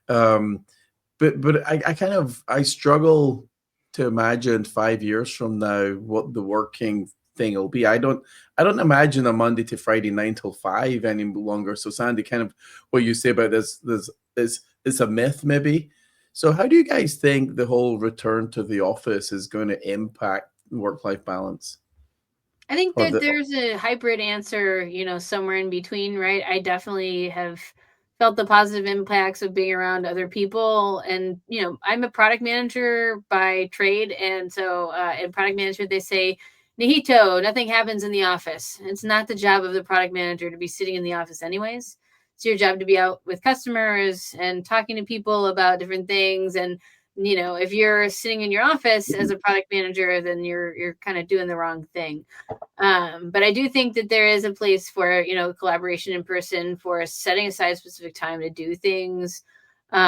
But I struggle to imagine 5 years from now what the working thing will be. I don't imagine a Monday to Friday 9 till 5 any longer. So Sandy, kind of what you say about this is a myth maybe. So how do you guys think the whole return to the office is going to impact work-life balance? I think that there's a hybrid answer, somewhere in between, right? I definitely have felt the positive impacts of being around other people. And, I'm a product manager by trade. And so in product management, they say, Nihito, nothing happens in the office. It's not the job of the product manager to be sitting in the office anyways. It's your job to be out with customers and talking to people about different things. And, if you're sitting in your office as a product manager, then you're kind of doing the wrong thing. But I do think that there is a place for, collaboration in person, for setting aside specific time to do things. But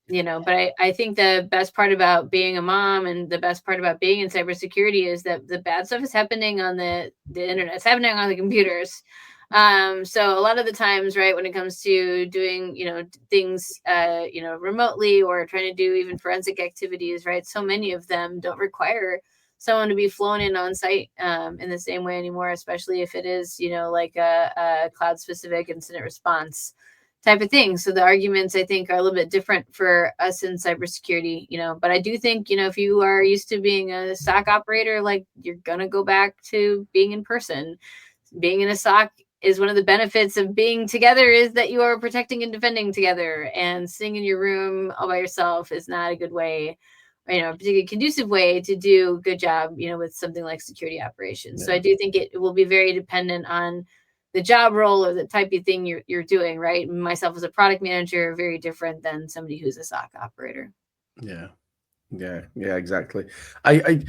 I think the best part about being a mom and the best part about being in cybersecurity is that the bad stuff is happening on the internet. It's happening on the computers. So a lot of the times, right, when it comes to doing, things, remotely or trying to do even forensic activities, right, so many of them don't require someone to be flown in on site in the same way anymore, especially if it is, like a cloud specific incident response type of thing. So the arguments, I think, are a little bit different for us in cybersecurity, but I do think, if you are used to being a SOC operator, like you're going to go back to being in person. Being in a SOC is one of the benefits of being together is that you are protecting and defending together, and sitting in your room all by yourself is not a good way, a particularly conducive way to do a good job, with something like security operations. Yeah. So I do think it will be very dependent on the job role or the type of thing you're doing, right? Myself as a product manager, very different than somebody who's a SOC operator. Yeah, exactly. I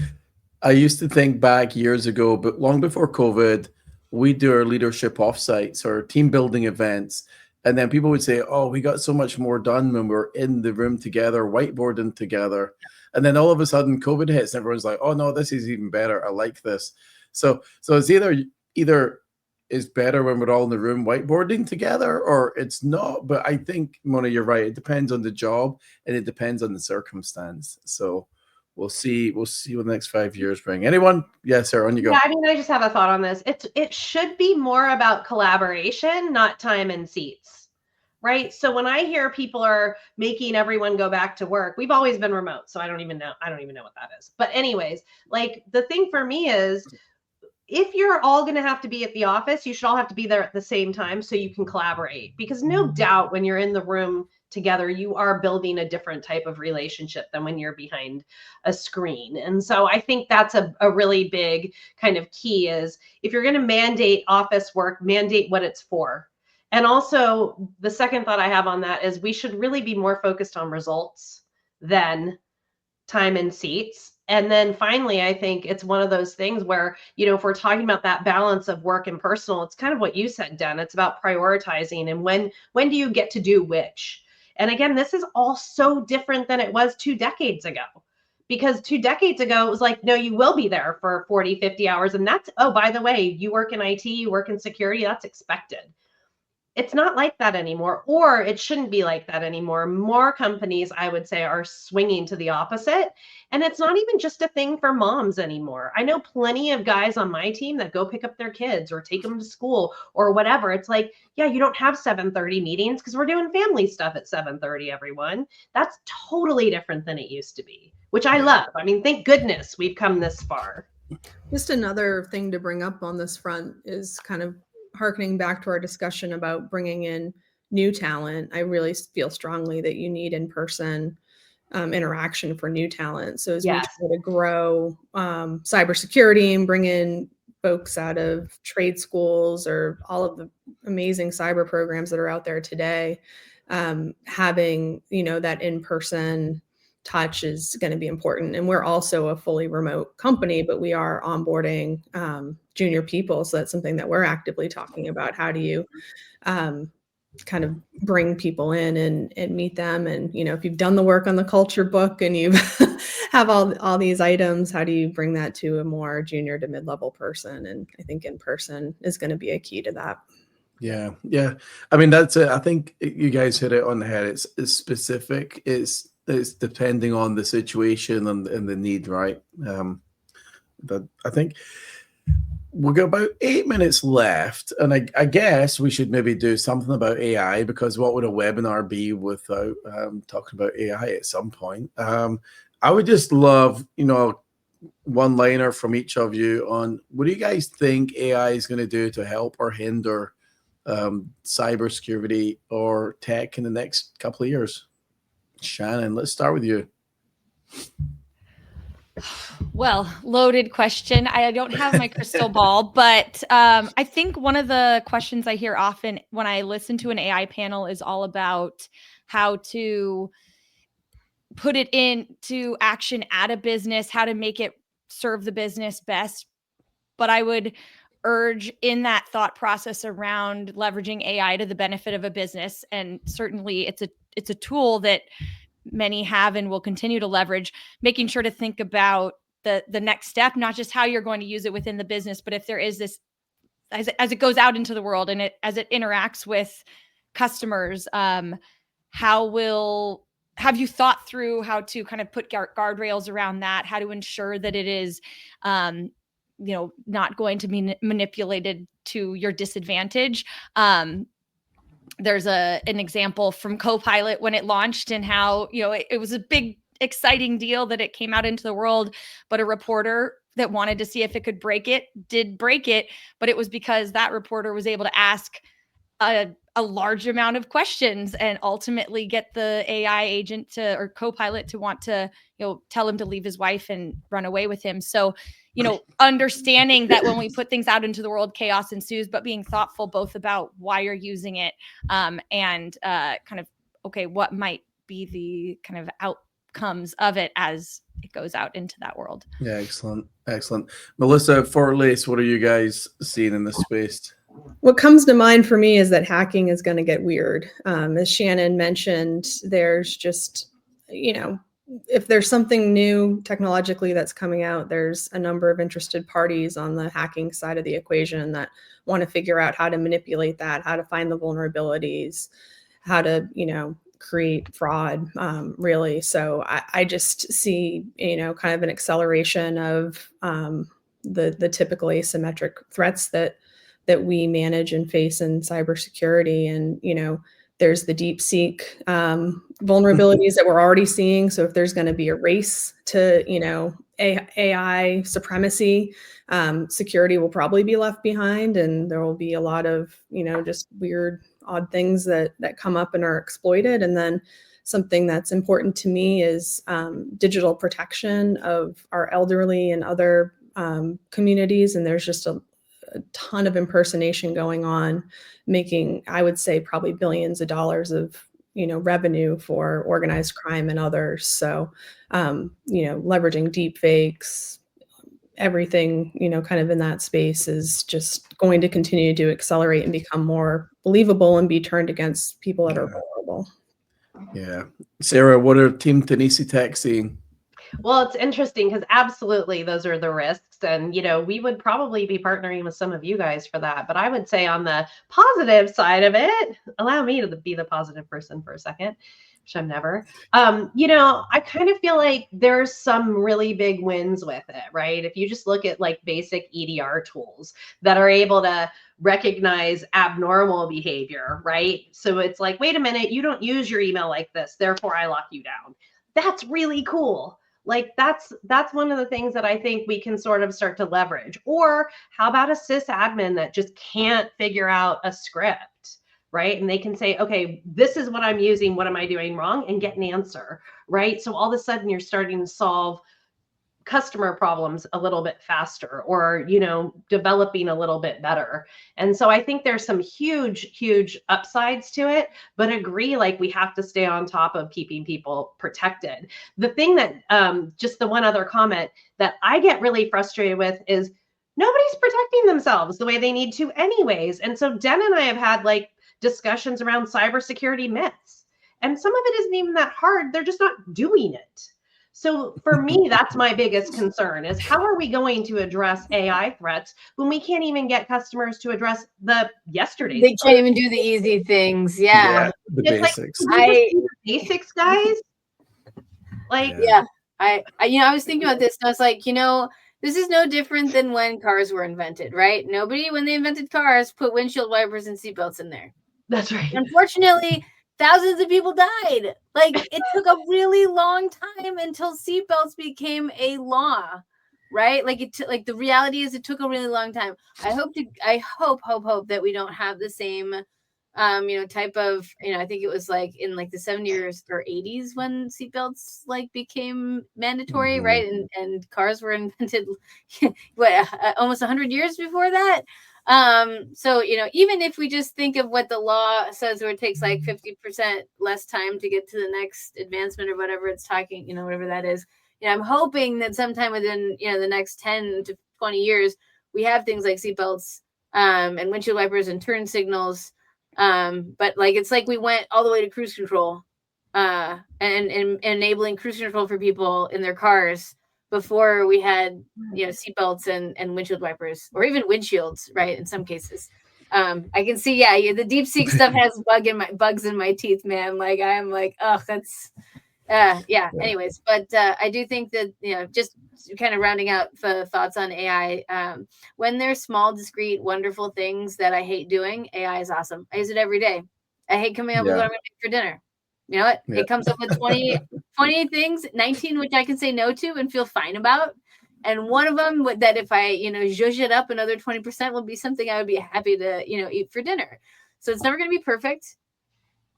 used to think back years ago, but long before COVID, we do our leadership offsites or team building events. And then people would say, oh, we got so much more done when we're in the room together, whiteboarding together. And then all of a sudden COVID hits and everyone's like, oh no, this is even better. I like this. So it's either it's better when we're all in the room whiteboarding together or it's not. But I think, Mona, you're right. It depends on the job and it depends on the circumstance. So we'll see what the next 5 years bring. Anyone? Yes, sir, on you go. Yeah, I just have a thought on this. It should be more about collaboration, not time and seats, right? So when I hear people are making everyone go back to work, we've always been remote, so I don't even know what that is. But anyways, like the thing for me is if you're all going to have to be at the office, you should all have to be there at the same time so you can collaborate, because no doubt when you're in the room together, you are building a different type of relationship than when you're behind a screen. And so I think that's a really big kind of key, is if you're going to mandate office work, mandate what it's for. And also the second thought I have on that is we should really be more focused on results than time and seats. And then finally, I think it's one of those things where, you know, if we're talking about that balance of work and personal, it's kind of what you said, Den. It's about prioritizing and when do you get to do which. And again, this is all so different than it was 2 decades ago, because 2 decades ago, it was like, no, you will be there for 40, 50 hours. And that's, oh, by the way, you work in IT, you work in security, that's expected. It's not like that anymore, or it shouldn't be like that anymore. More companies, I would say, are swinging to the opposite. And it's not even just a thing for moms anymore. I know plenty of guys on my team that go pick up their kids or take them to school or whatever. It's like, yeah, you don't have 7:30 meetings because we're doing family stuff at 7:30, everyone. That's totally different than it used to be, which I love. I mean, thank goodness we've come this far. Just another thing to bring up on this front is kind of harkening back to our discussion about bringing in new talent. I really feel strongly that you need in-person interaction for new talent. So as we try to grow cybersecurity and bring in folks out of trade schools or all of the amazing cyber programs that are out there today, having, you know, that in-person touch is going to be important. And we're also a fully remote company, but we are onboarding junior people. So that's something that we're actively talking about. How do you kind of bring people in and meet them? And, you know, if you've done the work on the culture book and you have all these items, how do you bring that to a more junior to mid-level person? And I think in person is going to be a key to that. Yeah. I mean, that's it. I think you guys hit it on the head. It's specific. It's depending on the situation and the need, right? But I think we've got about 8 minutes left, and I guess we should maybe do something about AI, because what would a webinar be without talking about AI at some point? I would just love, you know, one-liner from each of you on what do you guys think AI is going to do to help or hinder cybersecurity or tech in the next couple of years? Shannon, let's start with you. Well, loaded question. I don't have my crystal ball, but I think one of the questions I hear often when I listen to an AI panel is all about how to put it into action at a business, how to make it serve the business best. But I would urge in that thought process around leveraging AI to the benefit of a business, and certainly it's a tool that many have and will continue to leverage, making sure to think about the next step, not just how you're going to use it within the business, but if there is this, as it goes out into the world and as it interacts with customers, have you thought through how to kind of put guardrails around that, how to ensure that it is, not going to be manipulated to your disadvantage? There's an example from Copilot when it launched and how, it was a big, exciting deal that it came out into the world, but a reporter that wanted to see if it could break it did break it, but it was because that reporter was able to ask a large amount of questions and ultimately get the AI agent or Copilot to want to, tell him to leave his wife and run away with him. So, understanding that when we put things out into the world, chaos ensues, but being thoughtful both about why you're using it and kind of, okay, what might be the kind of outcomes of it as it goes out into that world. Yeah, excellent. Melissa, for Lace, what are you guys seeing in this space? What comes to mind for me is that hacking is going to get weird. As Shannon mentioned, there's just, if there's something new technologically that's coming out, there's a number of interested parties on the hacking side of the equation that want to figure out how to manipulate that, how to find the vulnerabilities, how to, create fraud, really. So I just see, kind of an acceleration of the typical asymmetric threats that we manage and face in cybersecurity. And, there's the DeepSeek vulnerabilities that we're already seeing. So if there's going to be a race to, AI supremacy, security will probably be left behind, and there will be a lot of, just weird, odd things that come up and are exploited. And then something that's important to me is digital protection of our elderly and other communities. And there's just a ton of impersonation going on, making, I would say, probably billions of dollars of revenue for organized crime and others. So, leveraging deep fakes, everything, kind of in that space is just going to continue to accelerate and become more believable and be turned against people that are vulnerable. Yeah. Sarah, what are Team Tennessee Tech seeing? Well, it's interesting because absolutely those are the risks. And, we would probably be partnering with some of you guys for that. But I would say on the positive side of it, allow me to be the positive person for a second, which I'm never. I kind of feel like there's some really big wins with it, right? If you just look at like basic EDR tools that are able to recognize abnormal behavior, right? So it's like, wait a minute, you don't use your email like this, therefore I lock you down. That's really cool. Like that's one of the things that I think we can sort of start to leverage. Or how about a sysadmin that just can't figure out a script, right? And they can say, okay, this is what I'm using. What am I doing wrong? And get an answer, right? So all of a sudden you're starting to solve customer problems a little bit faster, or, developing a little bit better. And so I think there's some huge upsides to it, but agree, like we have to stay on top of keeping people protected. The thing that, just the one other comment that I get really frustrated with is nobody's protecting themselves the way they need to anyways. And so Den and I have had like discussions around cybersecurity myths, and some of it isn't even that hard. They're just not doing it. So for me, that's my biggest concern is how are we going to address AI threats when we can't even get customers to address the yesterday's? They can't even do the easy things. Yeah. The It's basics. like, can we just do the basics, guys. Like, Yeah. I was thinking about this and I was like, this is no different than when cars were invented, right? Nobody, when they invented cars, put windshield wipers and seatbelts in there. that's right. Unfortunately, thousands of people died. Like it took a really long time until seatbelts became a law, right? Like like the reality is it took a really long time. I hope that we don't have the same, type of, I think it was like in like the 70s or 80s when seatbelts like became mandatory, Mm-hmm. right? And cars were invented, almost 100 years before that. So, even if we just think of what the law says, where it takes like 50% less time to get to the next advancement or whatever it's talking, whatever that is, I'm hoping that sometime within, the next 10 to 20 years, we have things like seatbelts, and windshield wipers and turn signals. But like, it's like we went all the way to cruise control, and enabling cruise control for people in their cars before we had, seatbelts and windshield wipers, or even windshields, right? In some cases, I can see, the deep seek stuff has bugs in my teeth, man. Like I'm like, oh, that's, Anyways, but I do think that just kind of rounding out the thoughts on AI. When there's small, discreet, wonderful things that I hate doing, AI is awesome. I use it every day. I hate coming up with what I'm going to make for dinner. You know what? Yeah. It comes up with 20 things, 19 which I can say no to and feel fine about. And one of them that if I, zhuzh it up another 20% will be something I would be happy to, eat for dinner. So it's never going to be perfect,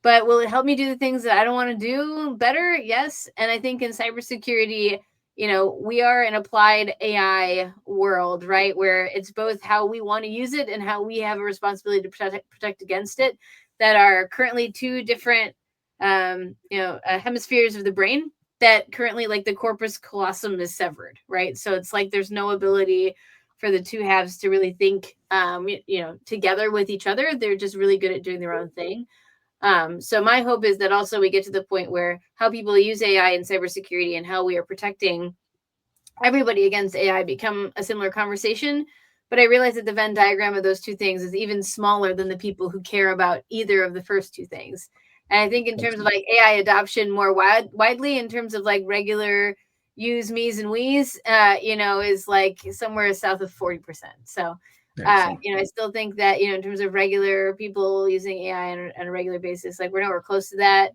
but will it help me do the things that I don't want to do better? Yes. And I think in cybersecurity, we are an applied AI world, right? Where it's both how we want to use it and how we have a responsibility to protect against it, that are currently two different hemispheres of the brain that currently, like, the corpus callosum is severed, right? So it's like there's no ability for the two halves to really think together with each other. They're just really good at doing their own thing. So my hope is that also we get to the point where how people use AI in cybersecurity and how we are protecting everybody against AI become a similar conversation. But I realize that the Venn diagram of those two things is even smaller than the people who care about either of the first two things. And I think in terms of like AI adoption more widely, in terms of like regular use, me's and we's, is like somewhere south of 40%. So, I still think that, in terms of regular people using AI on a regular basis, like we're nowhere close to that.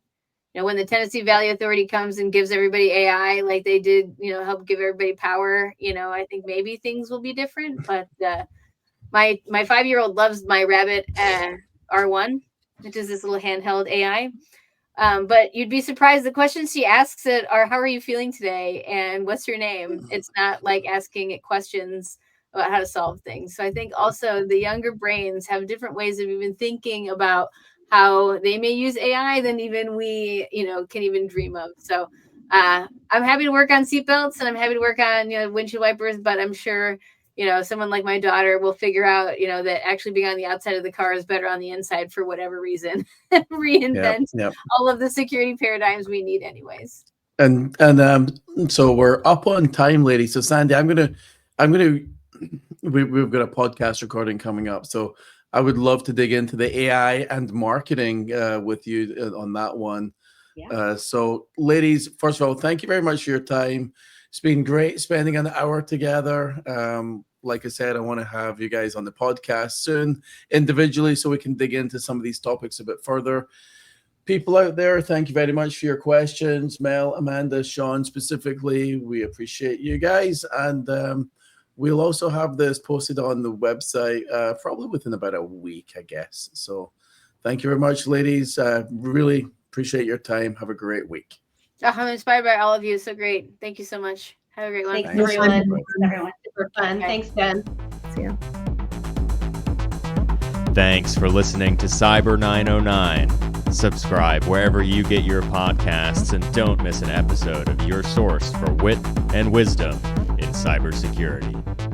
when the Tennessee Valley Authority comes and gives everybody AI, like they did, help give everybody power, I think maybe things will be different. But my 5-year-old loves my Rabbit R1, which is this little handheld AI. But you'd be surprised. The questions she asks it are, how are you feeling today? And what's your name? It's not like asking it questions about how to solve things. So I think also the younger brains have different ways of even thinking about how they may use AI than even we, can even dream of. So I'm happy to work on seatbelts and I'm happy to work on, windshield wipers, but I'm sure, someone like my daughter will figure out, that actually being on the outside of the car is better on the inside for whatever reason. Reinvent all of the security paradigms we need anyways. And so we're up on time, ladies. So Sandy, we've got a podcast recording coming up. So I would love to dig into the AI and marketing with you on that one. Yeah. So ladies, first of all, thank you very much for your time. It's been great spending an hour together. Like I said, I want to have you guys on the podcast soon individually so we can dig into some of these topics a bit further. People out there, thank you very much for your questions. Mel, Amanda, Sean specifically, we appreciate you guys. And we'll also have this posted on the website probably within about a week, I guess. So thank you very much, ladies. Really appreciate your time. Have a great week. Oh, I'm inspired by all of you. So great. Thank you so much. Have a great one. Thanks, everyone. Super fun. Okay. Thanks, Jen. See ya. Thanks for listening to Cyber909. Subscribe wherever you get your podcasts and don't miss an episode of your source for wit and wisdom in cybersecurity.